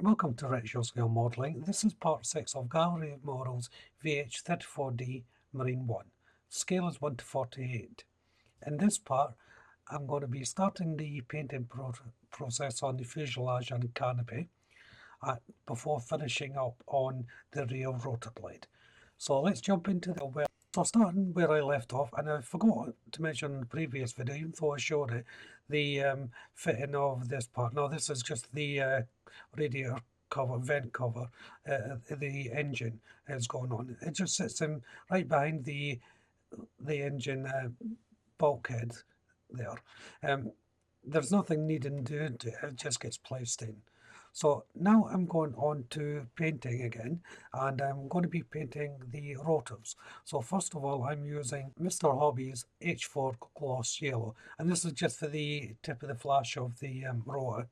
Welcome to Retro Scale Modelling. This is part 6 of Gallery of Models VH34D Marine 1. Scale is 1 to 48. In this part, I'm going to be starting the painting process on the fuselage and canopy before finishing up on the rear rotor blade. So let's jump into the well. So starting where I left off, and I forgot to mention in the previous video, even though I showed it, the fitting of this part. Now this is just the radiator cover, vent cover, the engine is going on. It just sits in right behind the engine bulkhead there. There's nothing needing doing to it, it just gets placed in. So now I'm going on to painting again, and I'm going to be painting the rotors. So first of all, I'm using Mr. Hobby's H4 Gloss Yellow, and this is just for the tip of the flash of the rotor.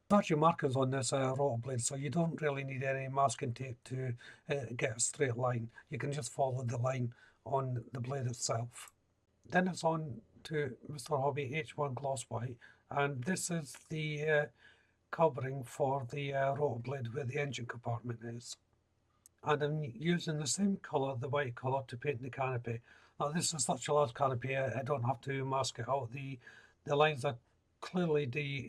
There's actually markers on this rotor blade, so you don't really need any masking tape to get a straight line. You can just follow the line on the blade itself. Then it's on to Mr. Hobby H1 Gloss White, and this is the covering for the rotor blade where the engine compartment is. And I'm using the same colour, the white colour, to paint the canopy. Now this is such a large canopy, I don't have to mask it out. The lines are clearly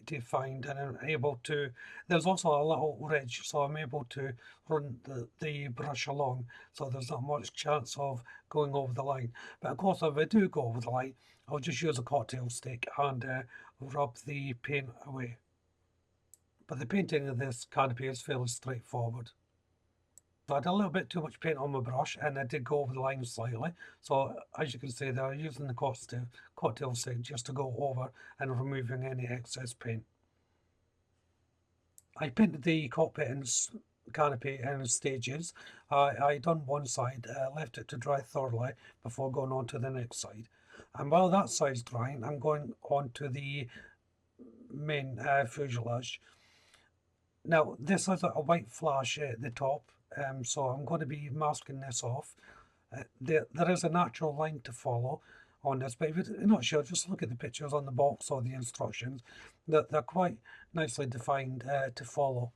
defined, and I'm able to, there's also a little ridge, so I'm able to run the brush along, so there's not much chance of going over the line. But of course, if I do go over the line, I'll just use a cocktail stick and rub the paint away. But the painting of this canopy is fairly straightforward. So I had a little bit too much paint on my brush, and I did go over the line slightly. So as you can see there, I'm using the cocktail stick just to go over and removing any excess paint. I painted the cockpit and canopy in stages. I done one side, left it to dry thoroughly before going on to the next side. And while that side's drying, I'm going on to the main fuselage. Now this has a white flash at the top, so I'm going to be masking this off. There is a natural line to follow on this, but if you're not sure, just look at the pictures on the box or the instructions. They're quite nicely defined to follow.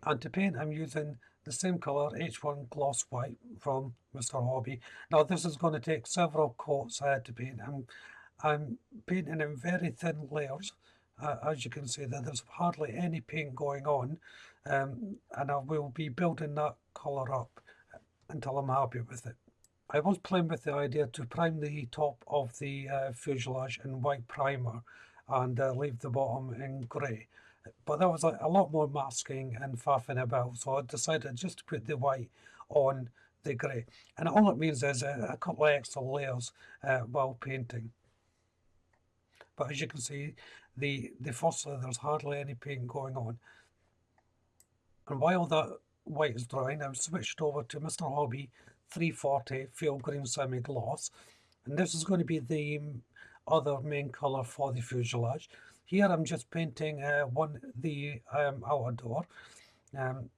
And to paint, I'm using the same colour, H1 Gloss White from Mr. Hobby. Now this is going to take several coats to paint. I'm painting in very thin layers. As you can see, there's hardly any paint going on, and I will be building that colour up until I'm happy with it. I was playing with the idea to prime the top of the fuselage in white primer and leave the bottom in grey, but that was a lot more masking and faffing about, so I decided just to put the white on the grey, and all it means is a couple of extra layers while painting. But as you can see, the first layer, there's hardly any paint going on. And while that white is drying, I've switched over to Mr. Hobby 340 Field Green Semi Gloss. And this is going to be the other main colour for the fuselage. Here I'm just painting the outer door. I'm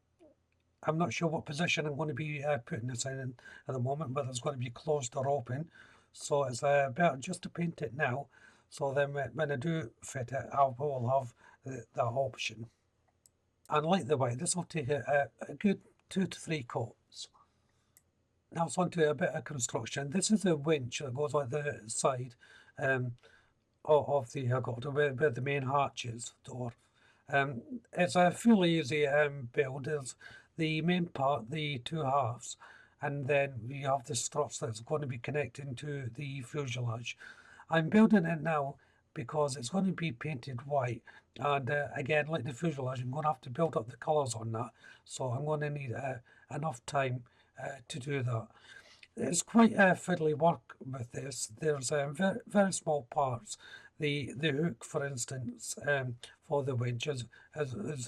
not sure what position I'm going to be putting this in at the moment, whether it's going to be closed or open. So it's better just to paint it now. So then when I do fit it, I will have that option. And like the white, this will take a good 2 to 3 coats. Now it's on to a bit of construction. This is a winch that goes like the side of the helicopter where the main hatch is door. It's a fairly easy build. There's the main part, the two halves, and then we have the struts that's going to be connecting to the fuselage. I'm building it now because it's going to be painted white, and again, like the fuselage, I'm going to have to build up the colours on that, so I'm going to need enough time to do that. It's quite fiddly work with this. There's very, very small parts. The hook, for instance, for the winch is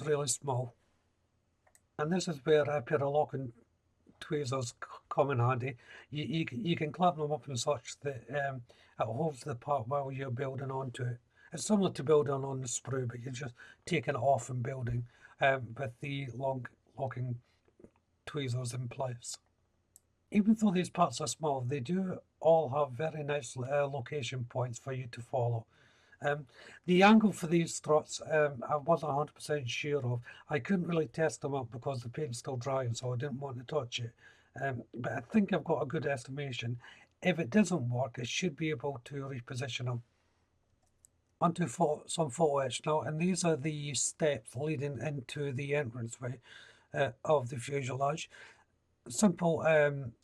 really small, and this is where a pair of locking tweezers come in handy. You can clamp them up and such that it holds the part while you're building onto it. It's similar to building on the sprue, but you're just taking it off and building with the long locking tweezers in place. Even though these parts are small, they do all have very nice location points for you to follow. The angle for these struts, I wasn't 100% sure of. I couldn't really test them up because the paint's still drying, so I didn't want to touch it. But I think I've got a good estimation. If it doesn't work, I should be able to reposition them. Onto some photo etch now, and these are the steps leading into the entranceway of the fuselage. Simple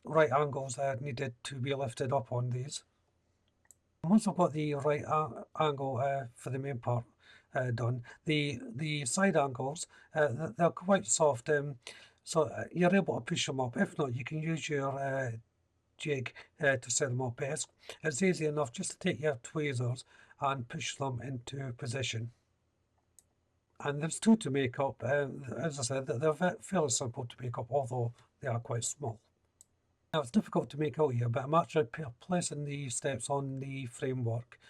right angles needed to be lifted up on these. Once I've got the right angle for the main part done, the side angles, they're quite soft, so you're able to push them up. If not, you can use your jig to set them up best. It's easy enough just to take your tweezers and push them into position. And there's two to make up. As I said, they're fairly simple to make up, although they are quite small. Now it's difficult to make out here, but I'm actually placing the steps on the framework.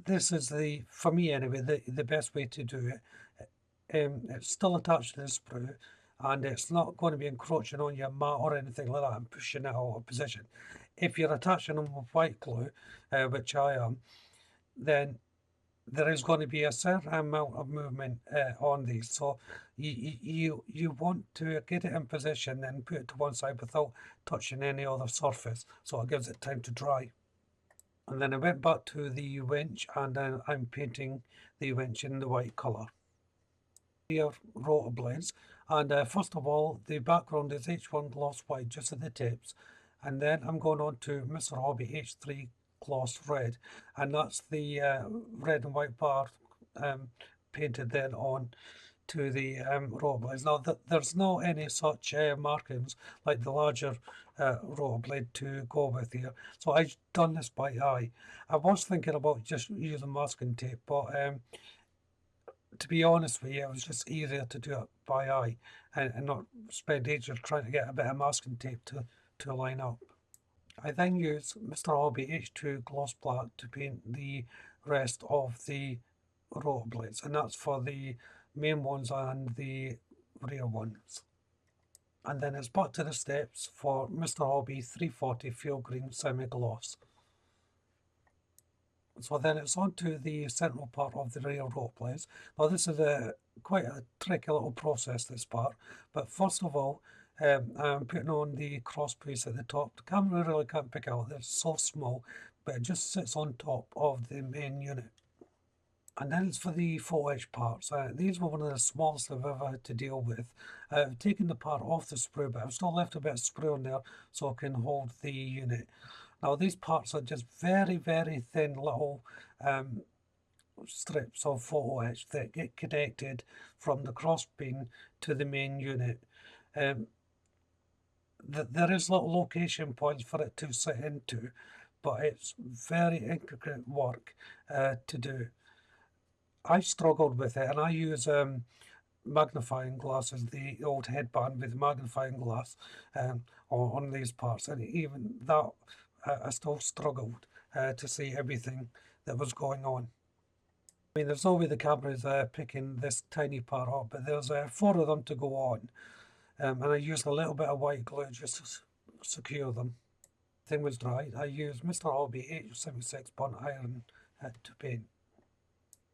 This is for me anyway, the best way to do it. It's still attached to the sprue, and it's not going to be encroaching on your mat or anything like that and pushing it out of position. If you're attaching them with white glue, which I am, then there is going to be a certain amount of movement on these. So you want to get it in position and put it to one side without touching any other surface, so it gives it time to dry. And then I went back to the winch, and then I'm painting the winch in the white colour. Here, rotor blades, and first of all, the background is H1 gloss white just at the tips, and then I'm going on to Mr. Hobby H3 gloss red, and that's the red and white bar painted then on to the rotor blades. Now there's no any such markings like the larger rotor blade to go with here, so I've done this by eye. I was thinking about just using masking tape, but to be honest with you, it was just easier to do it by eye and not spend ages trying to get a bit of masking tape to line up. I then use Mr. Hobby H2 Gloss Black to paint the rest of the rotor blades, and that's for the main ones and the rear ones. And then it's back to the steps for Mr. Hobby 340 Field Green Semi-Gloss. So then it's on to the central part of the rear rotor blades. Now this is quite a tricky little process, this part, but first of all, I'm putting on the cross piece at the top. The camera really can't pick out, it's so small, but it just sits on top of the main unit. And then it's for the photo etch parts. These were one of the smallest I've ever had to deal with. I've taken the part off the sprue, but I've still left a bit of sprue on there so I can hold the unit. Now these parts are just very, very thin little strips of photo etch that get connected from the cross beam to the main unit. There is little location points for it to sit into, but it's very intricate work to do. I struggled with it, and I use magnifying glasses, the old headband with magnifying glass on these parts, and even that I still struggled to see everything that was going on. I mean, there's no way the camera is picking this tiny part up, but there's 4 of them to go on, and I used a little bit of white glue just to secure them. The thing was dry. I used Mr. Hobby H76 burnt iron to paint.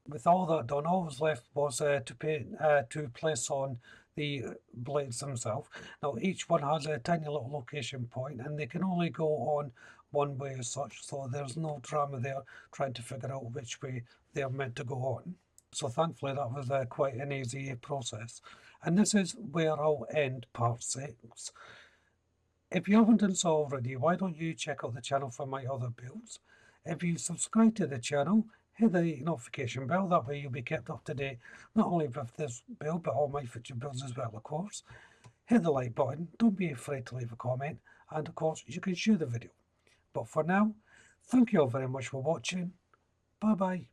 With all that done, all that was left was to place on the blades themselves. Now each one has a tiny little location point, and they can only go on one way as such, so there's no drama there trying to figure out which way they're meant to go on. So thankfully that was quite an easy process. And this is where I'll end part 6. If you haven't done so already, why don't you check out the channel for my other builds? If you subscribe to the channel, hit the notification bell, that way you'll be kept up to date, not only with this build, but all my future builds as well, of course. Hit the like button, don't be afraid to leave a comment, and of course you can share the video. But for now, thank you all very much for watching, bye bye.